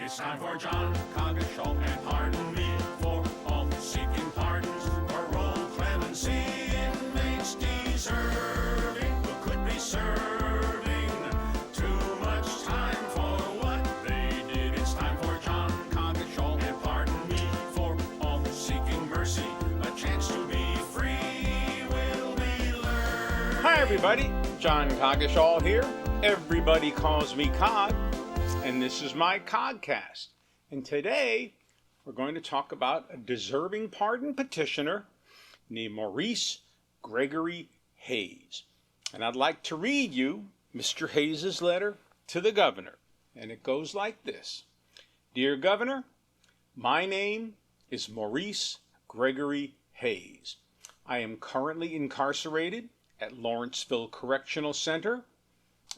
It's time for John CogCast, and pardon me for all seeking pardons. Parole, clemency, inmates deserving, who could be serving too much time for what they did. It's time for John CogCast, and pardon me for all seeking mercy. A chance to be free will be learned. Hi everybody, John CogCast here. Everybody calls me Cog, and this is my CogCast. And today, we're going to talk about a deserving pardon petitioner named Maurice Gregory Hayes. And I'd like to read you Mr. Hayes' letter to the governor. And it goes like this. Dear Governor, my name is Maurice Gregory Hayes. I am currently incarcerated at Lawrenceville Correctional Center,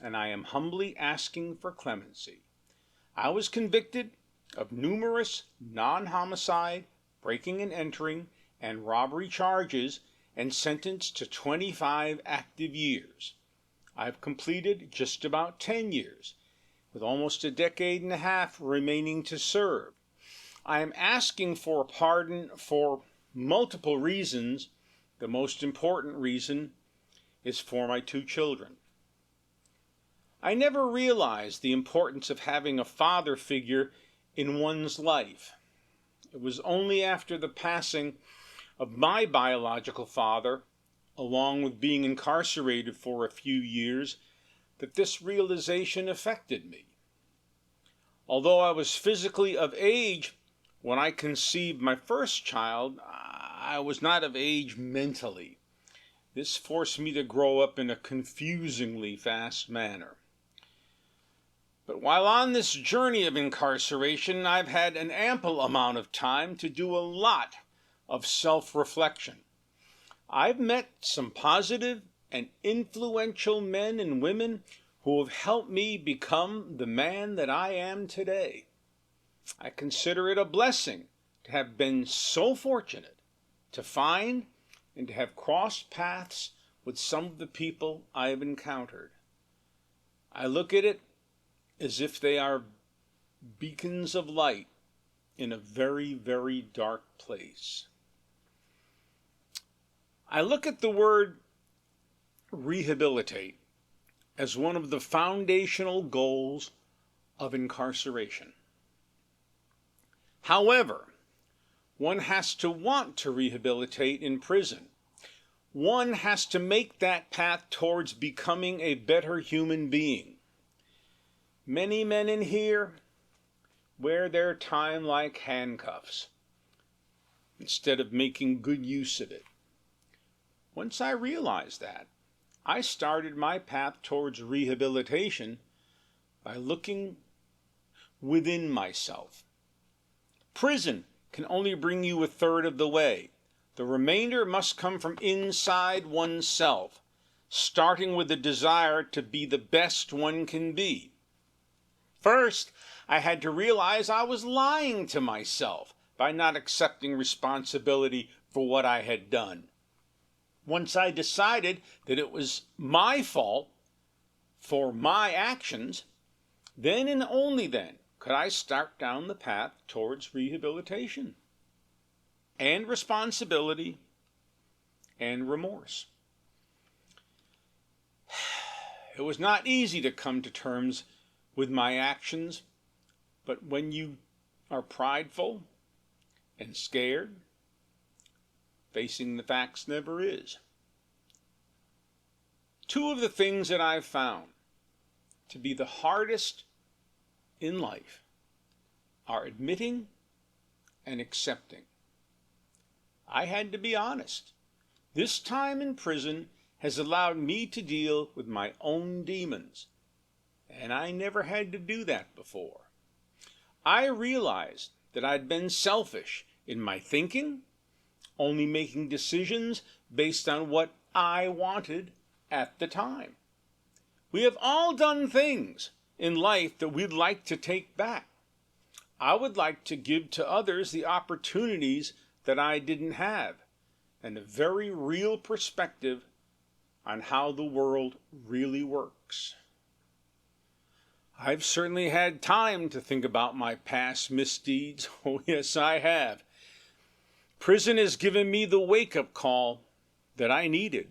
and I am humbly asking for clemency. I was convicted of numerous non-homicide, breaking and entering, and robbery charges and sentenced to 25 active years. I've completed just about 10 years, with almost a decade and a half remaining to serve. I am asking for a pardon for multiple reasons. The most important reason is for my 2 children. I never realized the importance of having a father figure in one's life. It was only after the passing of my biological father, along with being incarcerated for a few years, that this realization affected me. Although I was physically of age when I conceived my first child, I was not of age mentally. This forced me to grow up in a confusingly fast manner. But while on this journey of incarceration, I've had an ample amount of time to do a lot of self-reflection. I've met some positive and influential men and women who have helped me become the man that I am today. I consider it a blessing to have been so fortunate to find and to have crossed paths with some of the people I have encountered. I look at it as if they are beacons of light in a very, very dark place. I look at the word rehabilitate as one of the foundational goals of incarceration. However, one has to want to rehabilitate in prison. One has to make that path towards becoming a better human being. Many men in here wear their time like handcuffs instead of making good use of it. Once I realized that, I started my path towards rehabilitation by looking within myself. Prison can only bring you a third of the way. The remainder must come from inside oneself, starting with the desire to be the best one can be. First, I had to realize I was lying to myself by not accepting responsibility for what I had done. Once I decided that it was my fault for my actions, then and only then could I start down the path towards rehabilitation and responsibility and remorse. It was not easy to come to terms with my actions, but when you are prideful and scared, facing the facts never is. 2 of the things that I've found to be the hardest in life are admitting and accepting. I had to be honest. This time in prison has allowed me to deal with my own demons, and I never had to do that before. I realized that I'd been selfish in my thinking, only making decisions based on what I wanted at the time. We have all done things in life that we'd like to take back. I would like to give to others the opportunities that I didn't have, and a very real perspective on how the world really works. I've certainly had time to think about my past misdeeds. Oh, yes, I have. Prison has given me the wake-up call that I needed.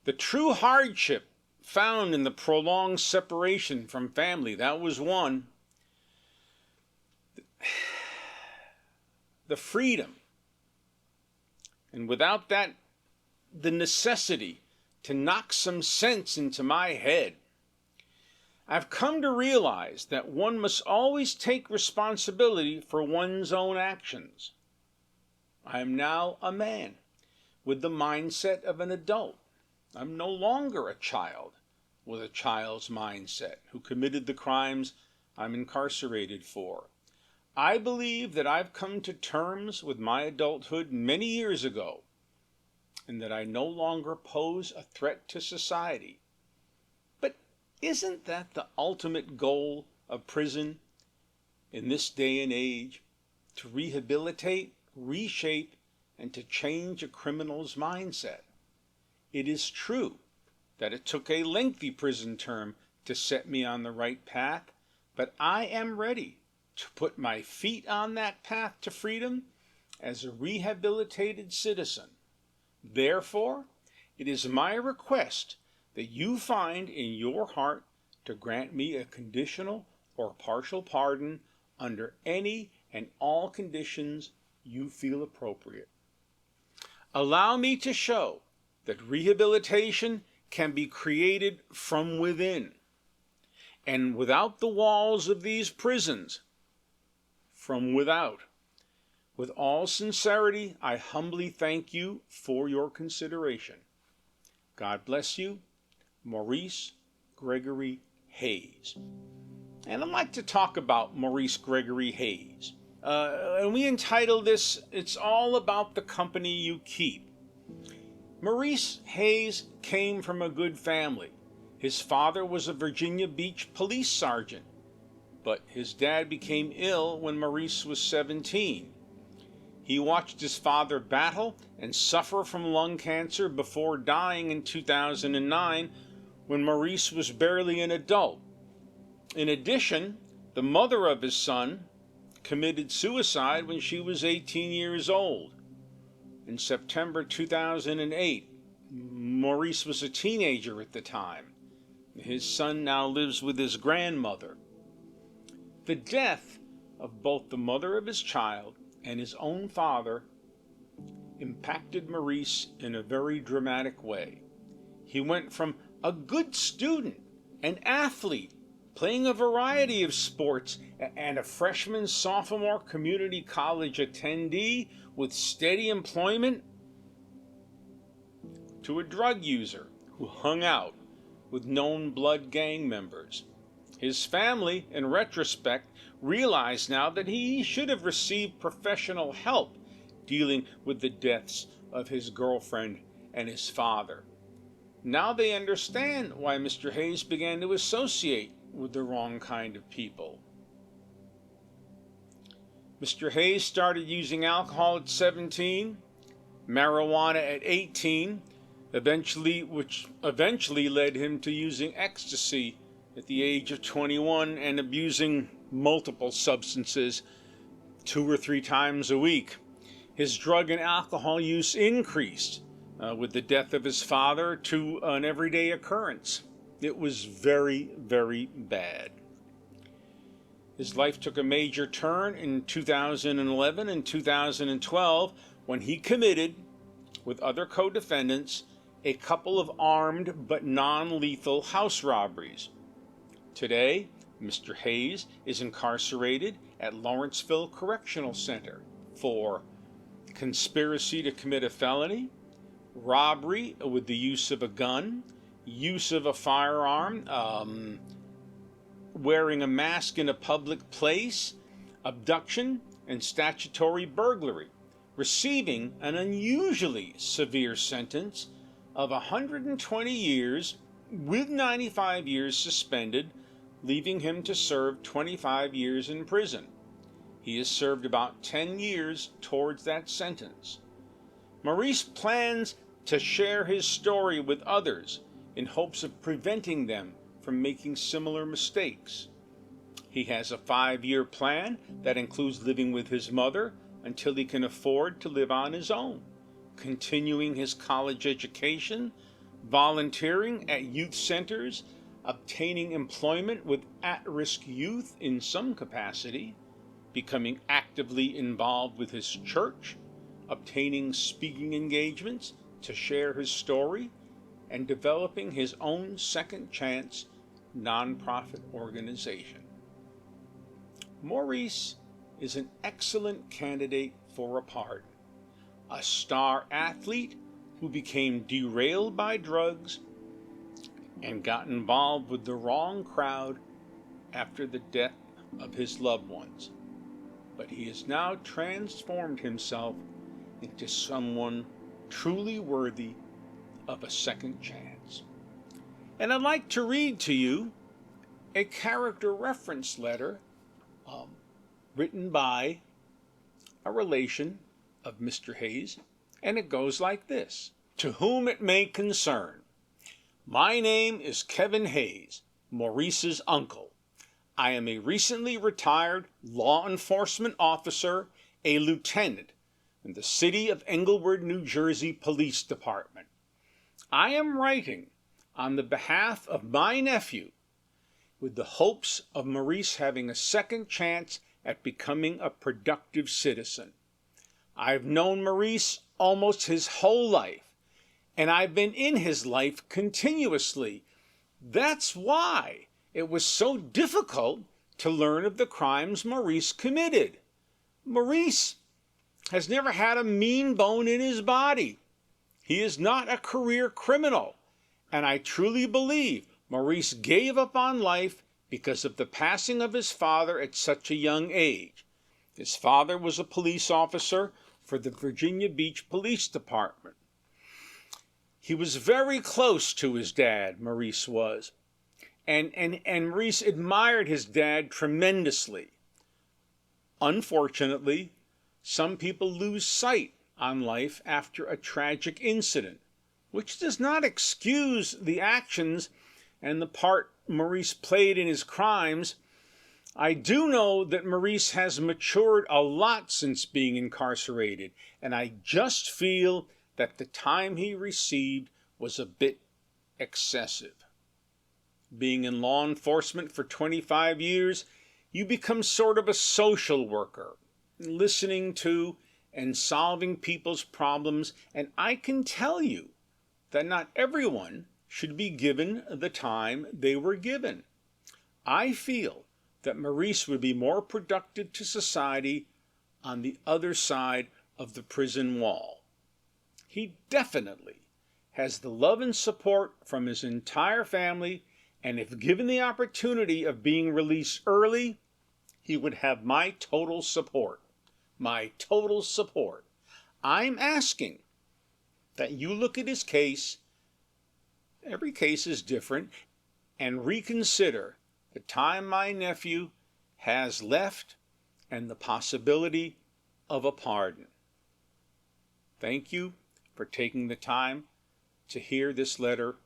The true hardship found in the prolonged separation from family, that was one. The freedom. And without that, the necessity to knock some sense into my head. I've come to realize that one must always take responsibility for one's own actions. I am now a man with the mindset of an adult. I'm no longer a child with a child's mindset who committed the crimes I'm incarcerated for. I believe that I've come to terms with my adulthood many years ago, and that I no longer pose a threat to society. But isn't that the ultimate goal of prison in this day and age? To rehabilitate, reshape, and to change a criminal's mindset. It is true that it took a lengthy prison term to set me on the right path, but I am ready to put my feet on that path to freedom as a rehabilitated citizen. Therefore, it is my request that you find in your heart to grant me a conditional or partial pardon under any and all conditions you feel appropriate. Allow me to show that rehabilitation can be created from within and without the walls of these prisons, from without. With all sincerity, I humbly thank you for your consideration. God bless you, Maurice Gregory Hayes. And I'd like to talk about Maurice Gregory Hayes. And we entitled this, It's All About the Company You Keep. Maurice Hayes came from a good family. His father was a Virginia Beach police sergeant, but his dad became ill when Maurice was 17. He watched his father battle and suffer from lung cancer before dying in 2009 when Maurice was barely an adult. In addition, the mother of his son committed suicide when she was 18 years old. In September 2008, Maurice was a teenager at the time. His son now lives with his grandmother. The death of both the mother of his child and his own father impacted Maurice in a very dramatic way. He went from a good student, an athlete, playing a variety of sports, and a freshman, sophomore community college attendee with steady employment, to a drug user who hung out with known blood gang members. His family, in retrospect, realize now that he should have received professional help dealing with the deaths of his girlfriend and his father. Now they understand why Mr. Hayes began to associate with the wrong kind of people. Mr. Hayes started using alcohol at 17, marijuana at 18, which eventually led him to using ecstasy at the age of 21 and abusing multiple substances 2 or 3 times a week. His drug and alcohol use increased with the death of his father to an everyday occurrence. It was very, very bad. His life took a major turn in 2011 and 2012 when he committed, with other co-defendants, a couple of armed but non-lethal house robberies. Today, Mr. Hayes is incarcerated at Lawrenceville Correctional Center for conspiracy to commit a felony, robbery with the use of a gun, use of a firearm, wearing a mask in a public place, abduction and statutory burglary, receiving an unusually severe sentence of 120 years with 95 years suspended, leaving him to serve 25 years in prison. He has served about 10 years towards that sentence. Maurice plans to share his story with others in hopes of preventing them from making similar mistakes. He has a 5-year plan that includes living with his mother until he can afford to live on his own, continuing his college education, volunteering at youth centers, obtaining employment with at-risk youth in some capacity, becoming actively involved with his church, obtaining speaking engagements to share his story, and developing his own second chance nonprofit organization. Maurice is an excellent candidate for a pardon, a star athlete who became derailed by drugs and got involved with the wrong crowd after the death of his loved ones. But he has now transformed himself into someone truly worthy of a second chance. And I'd like to read to you a character reference letter written by a relation of Mr. Hayes, and it goes like this. To whom it may concern, my name is Kevin Hayes, Maurice's uncle. I am a recently retired law enforcement officer, a lieutenant in the City of Englewood, New Jersey Police Department. I am writing on the behalf of my nephew with the hopes of Maurice having a second chance at becoming a productive citizen. I've known Maurice almost his whole life, and I've been in his life continuously. That's why it was so difficult to learn of the crimes Maurice committed. Maurice has never had a mean bone in his body. He is not a career criminal, and I truly believe Maurice gave up on life because of the passing of his father at such a young age. His father was a police officer for the Virginia Beach Police Department. He was very close to his dad, Maurice was, and Maurice admired his dad tremendously. Unfortunately, some people lose sight on life after a tragic incident, which does not excuse the actions and the part Maurice played in his crimes. I do know that Maurice has matured a lot since being incarcerated, and I just feel that the time he received was a bit excessive. Being in law enforcement for 25 years, you become sort of a social worker, listening to and solving people's problems, and I can tell you that not everyone should be given the time they were given. I feel that Maurice would be more productive to society on the other side of the prison wall. He definitely has the love and support from his entire family, and if given the opportunity of being released early, he would have my total support. My total support. I'm asking that you look at his case, every case is different, and reconsider the time my nephew has left and the possibility of a pardon. Thank you for taking the time to hear this letter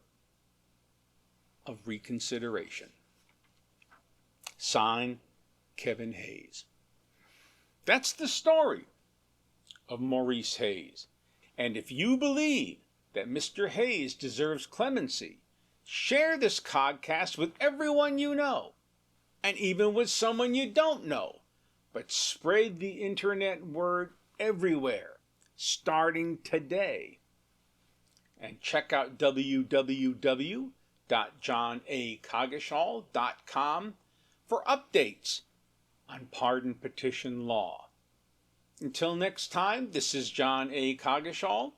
of reconsideration. Signed, Kevin Hayes. That's the story of Maurice Hayes. And if you believe that Mr. Hayes deserves clemency, share this CogCast with everyone you know, and even with someone you don't know. But spread the internet word everywhere, starting today. And check out www.johnacogishall.com for updates on pardon petition law. Until next time, this is John A. Cogishall.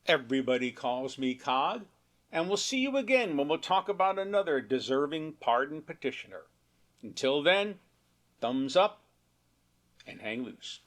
Everybody calls me Cog, and we'll see you again when we'll talk about another deserving pardon petitioner. Until then, thumbs up and hang loose.